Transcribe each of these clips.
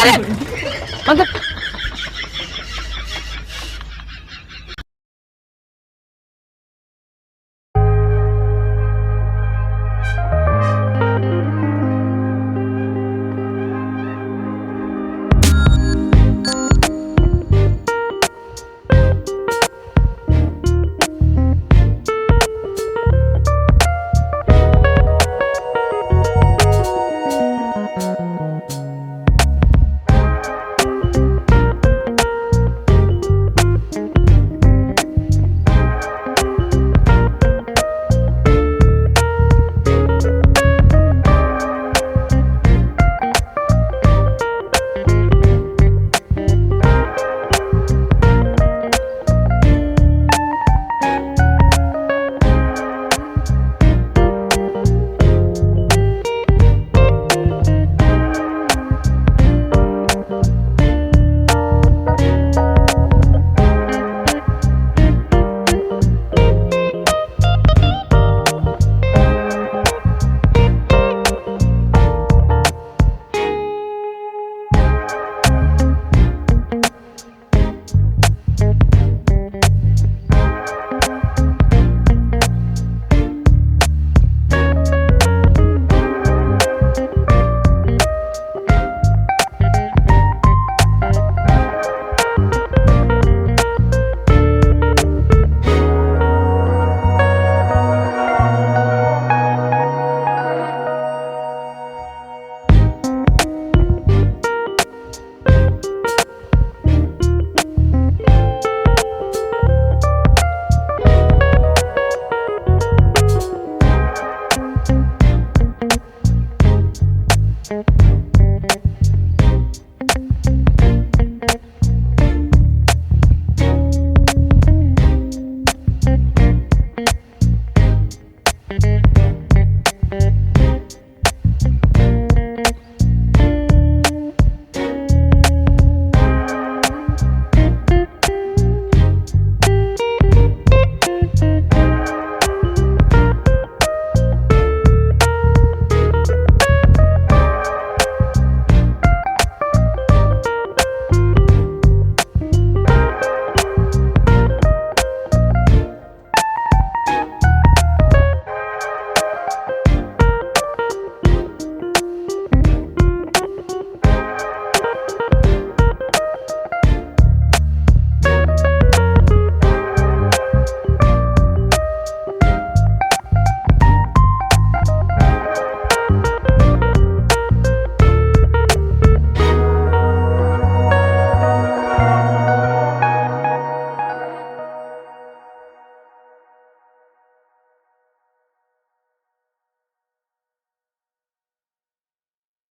मतलब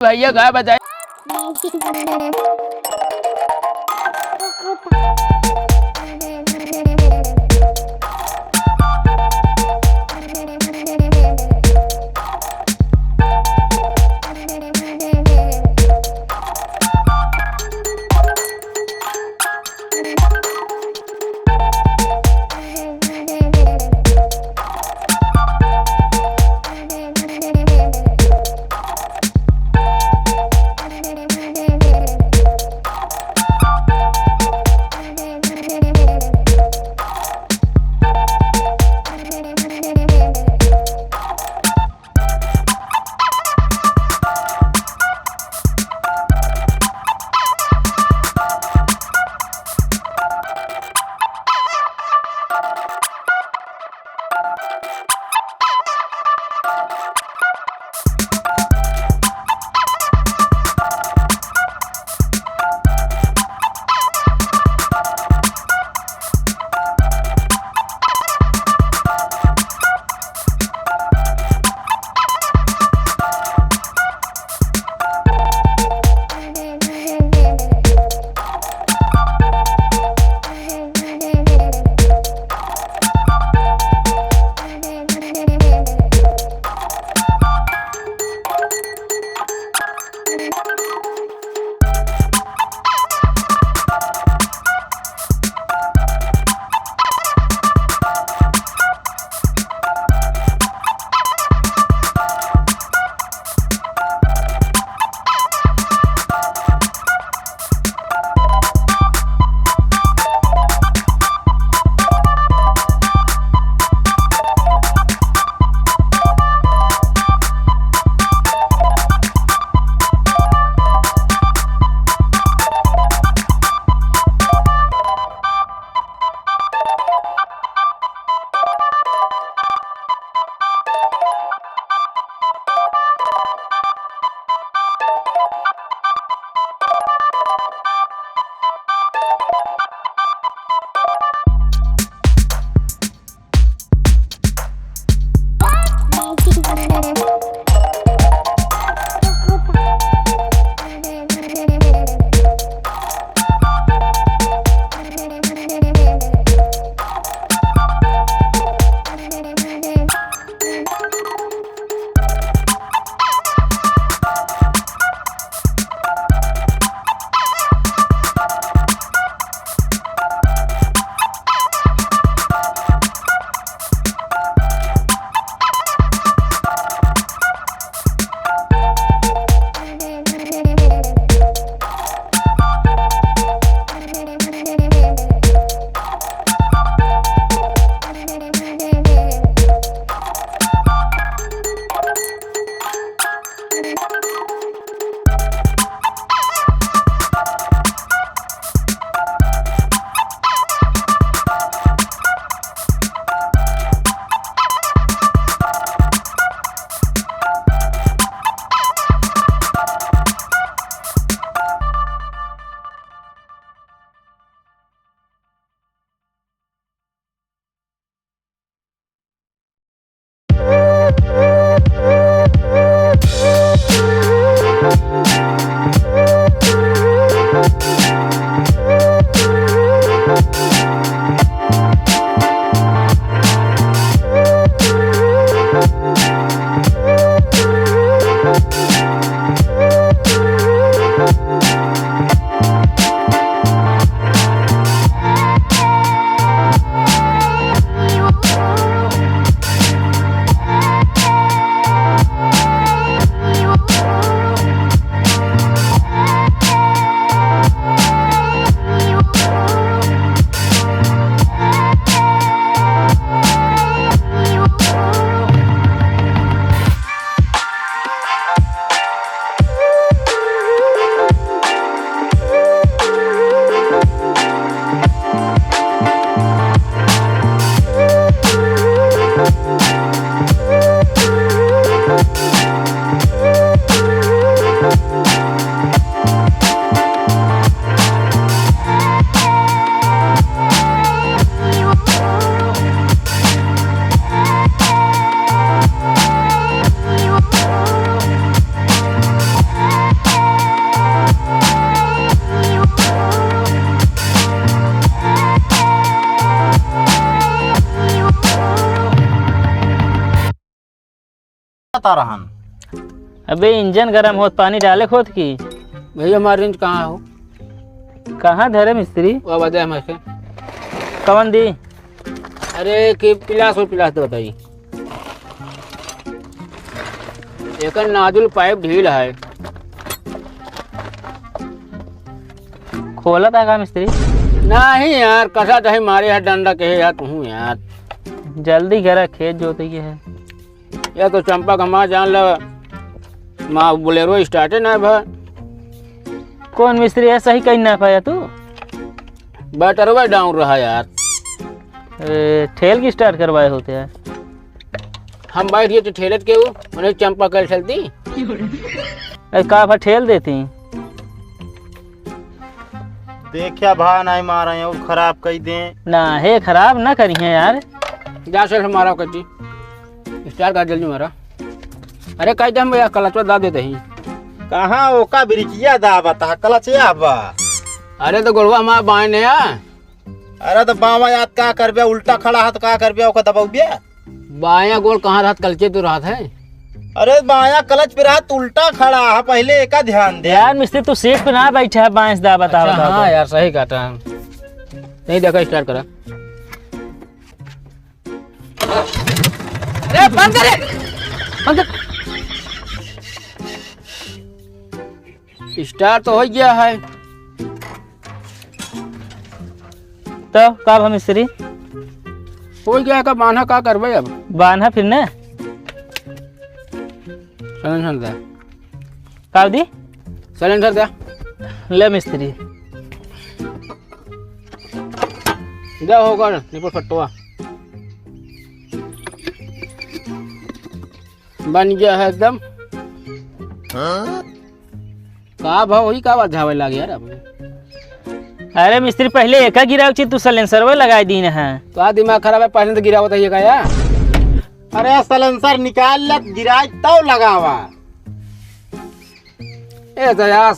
भैया गाय बजाए करता रहन? अबे इंजन गरम होत, पानी डाले खोद की। भैया हमारा रेंज कहाँ हो? कहाँ धरे मिस्त्री? वो बताए हमसे। कवन दी? अरे कि पिलास और पिलास तो बताइए। एक नाजुल पाइप ढील है। खोला था का मिस्त्री? नहीं यार, कसा दही मारे है डंडा के यार तू यार। जल्दी करा, खेत जोते के है। या तो चंपा का माँ जान ल माँ बोलेरो स्टार्ट ना भा। कौन मिस्त्री है सही कहीं ना पाया तू? बैटरवा डाउन रहा यार। ठेल की स्टार्ट करवाए होते हैं। हम बैठ गए तो ठेलत के उन्हें चंपा कर चलती। का ठेल देती देखिया भा नहीं मारा है, वो खराब कर दे ना है, खराब ना करी है यार। जा सर हमारा कटी स्टार्ट कर जल्दी मारा। अरे कह दे हम भैया क्लचवा दा देते ही। कहाँ ओका ब्रिकिया दा बता क्लच बा। अरे तो गोड़वा हमारा बाएं ने आ। अरे तो बावा याद का करबे, उल्टा खड़ा हाथ का करबे, ओका दबाउबे। बाया गोल कहाँ रात कलचे तो रात है। अरे बाया क्लच पे रात उल्टा खड़ा है, पहले एका ध्यान दे। यार मिस्त्री तू सीट पे ना बैठा है, बांस दा बता अच्छा, बता। हाँ यार सही कहता है। नहीं देखा स्टार्ट करा। अरे बंद करे, बंद कर। स्टार्ट तो हो गया है। तो का मिस्त्री हो गया का बांधा का करबे अब? बांधा फिर ने सिलेंडर दे। का दी? सिलेंडर दे। ले मिस्त्री दे होगा निपुर फटवा बन गया है एकदम। का भाव वही का बात झावे लग यार अब। अरे मिस्त्री पहले एक गिराव तू सलेंसर वो लगाई दी है। तो आ दिमाग खराब है, पहले तो गिरा बताइए का यार। अरे सलेंसर निकाल ले, गिराज तो लगावा। ए तो यार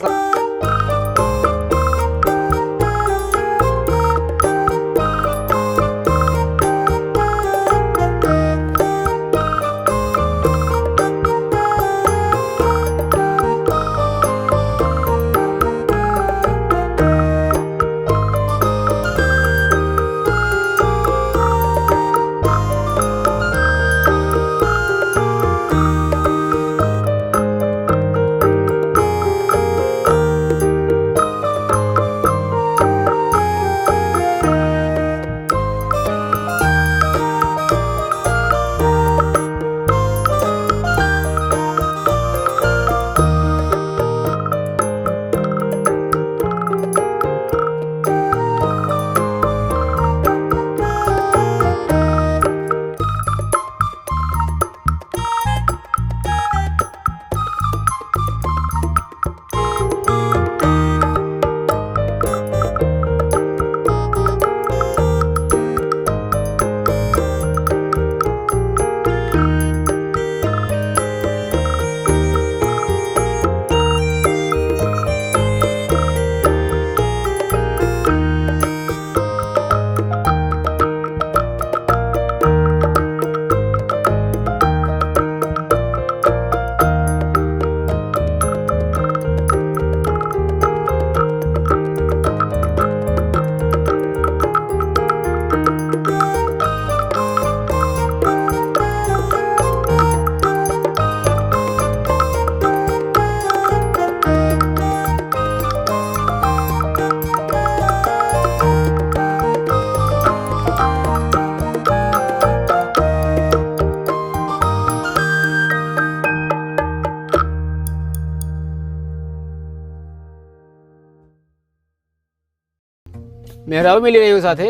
मेहराब मिली रही हो साथे।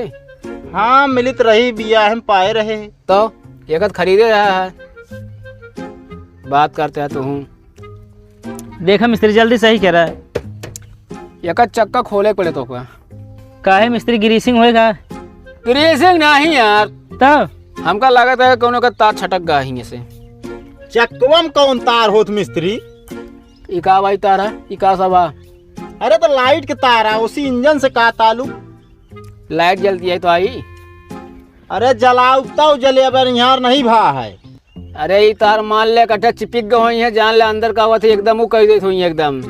हाँ मिलित रही, बिया हम पाए रहे। तो एक खरीदे रहा है, बात करते हैं तो हूँ। देखा मिस्त्री जल्दी सही कह रहा है। एक चक्का खोले पड़े तो का है मिस्त्री ग्रीसिंग होएगा? ग्रीसिंग नहीं यार, तब हमका लागत है कोनो का तार छटक गा ही से। चक्कवम कौन तार होत मिस्त्री? इका भाई तार है, इका सभा। अरे तो लाइट के तार है, उसी इंजन से का ताल्लुक? लाइट जलती है तो आई। अरे जलाऊ तो जले, अब यहाँ नहीं भा है। अरे ये तार मान ले कट्ठा चिपिक गए हुई है, जान ले अंदर का हुआ था एकदम वो कह देती हुई एकदम।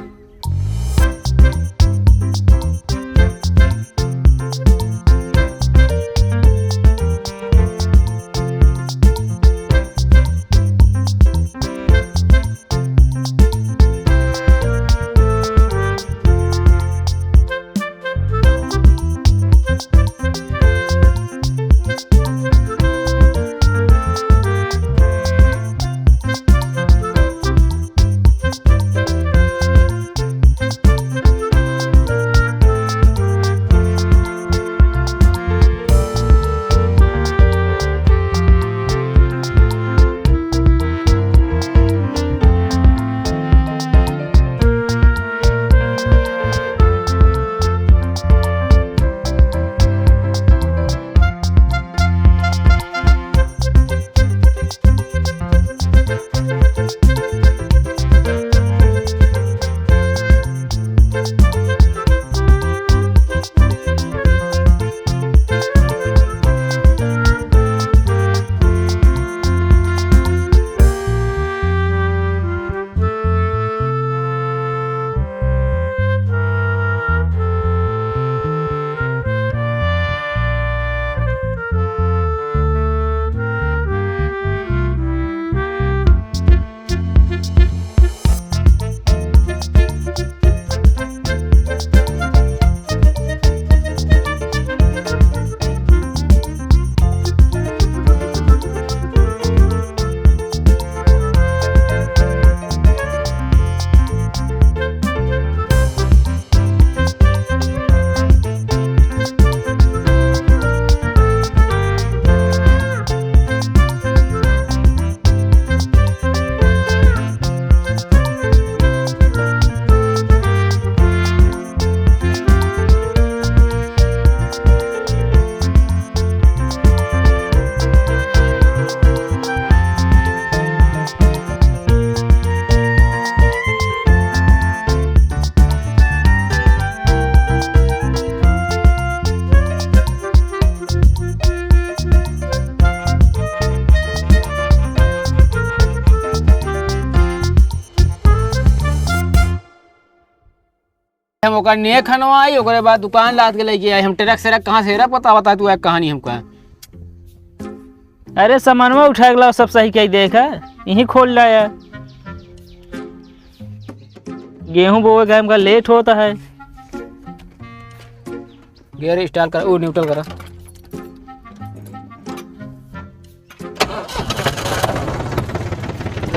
हम ओकर ने खनवाई, ओकरे बाद दुकान लाद के लेके आई। हम ट्रक सेरक कहाँ से पता बता तू एक कहानी हमको। अरे सामानवा उठा गला सब सही कही देखा, यहीं खोल लाया। गेहूं बोए गए हमका लेट होता है। गियर स्टार्ट कर, वो न्यूट्रल करा।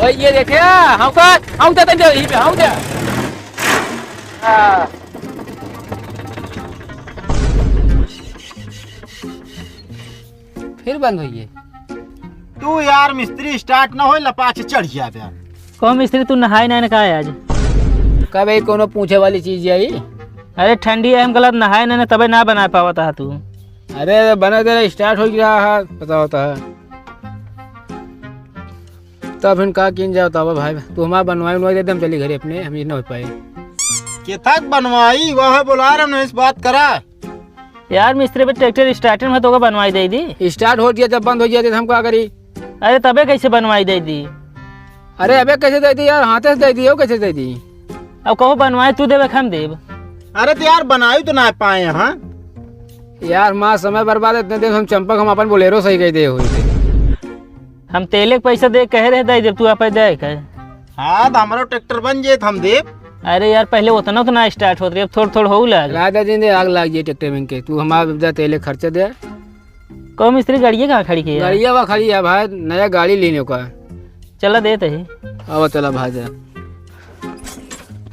ओए ये देखिए हम देते हैं यहीं पे हम दे। फिर बंद हुई है। तू यार मिस्त्री स्टार्ट ना हो लपाच चढ़ गया यार। कहो मिस्त्री तू नहाए ना का आज? कब एक कोनो पूछे वाली चीज है ये? अरे ठंडी है, हम गलत नहाए ना तबे ना बना पावा था तू। अरे बना दे स्टार्ट हो गया है पता होता है तब फिर का किन जाता है भाई। तू हमारा बनवाई एकदम चली घरे अपने, हम ये ना हो पाए। के तक बनवाई वह बोला रहा हमने इस बात करा यार मिस्त्री पे ट्रैक्टर स्टार्टर में तो बनवाई दे दी। स्टार्ट हो गया जब बंद हो गया तो हम क्या करी? अरे तबे कैसे बनवाई दे दी? अरे अबे कैसे दे दी यार, हाथे से दे दी हो कैसे दे दी? अब कहो बनवाए तू देवे हम देव। अरे तो यार बनाई तो ना पाए यहाँ यार माँ समय बर्बाद इतने दिन हम चंपक हम अपन बोलेरो सही कही दे हुई थे। हम तेले के पैसा दे कह रहे दे तू आप दे कह। हाँ तो हमारा ट्रैक्टर बन जाए हम देव। अरे यार पहले उतना तो ना स्टार्ट होती, अब थोड़ा थोड़ा हो लगा दे आग लाग जाए ट्रैक्टर में के। तू हमारा तेले खर्चे दे। कहो मिस्त्री गाड़िया कहाँ खड़ी की? गाड़िया वहाँ खड़ी है भाई, नया गाड़ी लेने का। चला देते ही अब चला भाई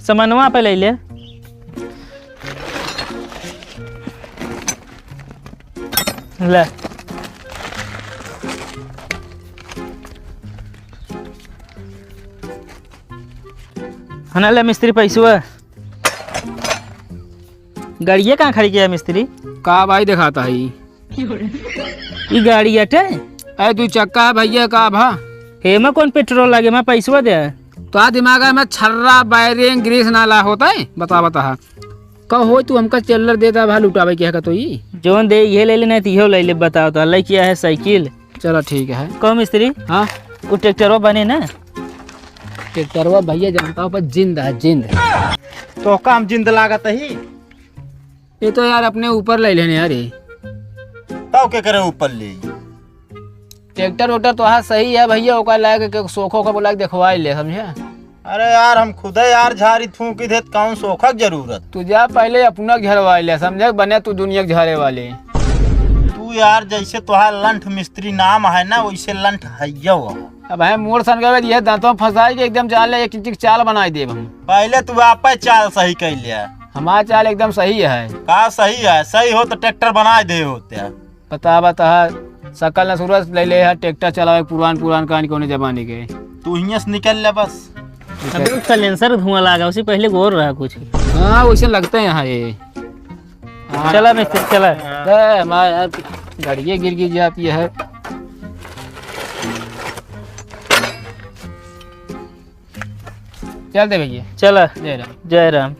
सामानवा पे ले ले। ले हना ले मिस्त्री पैसा। गाड़िया कहाँ खड़ी किया मिस्त्री? का भाई दिखाता है ये गाड़ी अटे? अरे तू चक्का है भैया का भा हेमा कौन पेट्रोल लगे मैं पैसा दे तो दिमाग में छर्रा बैरिंग ग्रीस नाला होता है बता बता कहो तू हमका चिल्लर देता भा लुटावे क्या तो ये जोन दे ये ले लेना तो ले ले बताओ तो ले किया है साइकिल। चलो ठीक है। कहो मिस्त्री हाँ वो ट्रैक्टरवा बने ना। ट्रैक्टरवा भैया जानता हूँ पर जिंद है जिंद। तो काम जिंद लागत ही। ये तो यार अपने ऊपर ले लेने यार ये तब के करे ऊपर ले। ट्रैक्टर वोक्टर तो हाँ सही है भैया, ओका लायक के सोखो का बोला के देखवा ही ले, समझे। अरे यार हम खुद यार झाड़ी थूकी देत कौन सोखक जरूरत। तू जा पहले अपना झरवा ले, समझे, बने तू दुनिया के झारे वाले। तू यार जैसे तुहार लंठ मिस्त्री नाम है ना वैसे लंठ हैया। अब है मोड़ सन गए ये दांतों में फंसाई के एकदम चाल एक इंच चाल बनाई देब हम। पहले तू आप चाल सही कर लिया। हमारा चाल एकदम सही है। का सही है? सही हो तो ट्रैक्टर बना दे होते। बता बता सकल न सूरज ले ले है ट्रैक्टर चलावे पुरान पुरान कहानी कोने जमाने के। तू हियां से निकल ले बस। अबे साइलेंसर धुआं लगा, उससे पहले गौर रहा कुछ। हाँ वैसे लगते हैं यहाँ ये। चला मिस्त्री चला। हमारा यार गाड़ियाँ गिर जाती है। चल दे भैया। चला। जय राम। जय राम।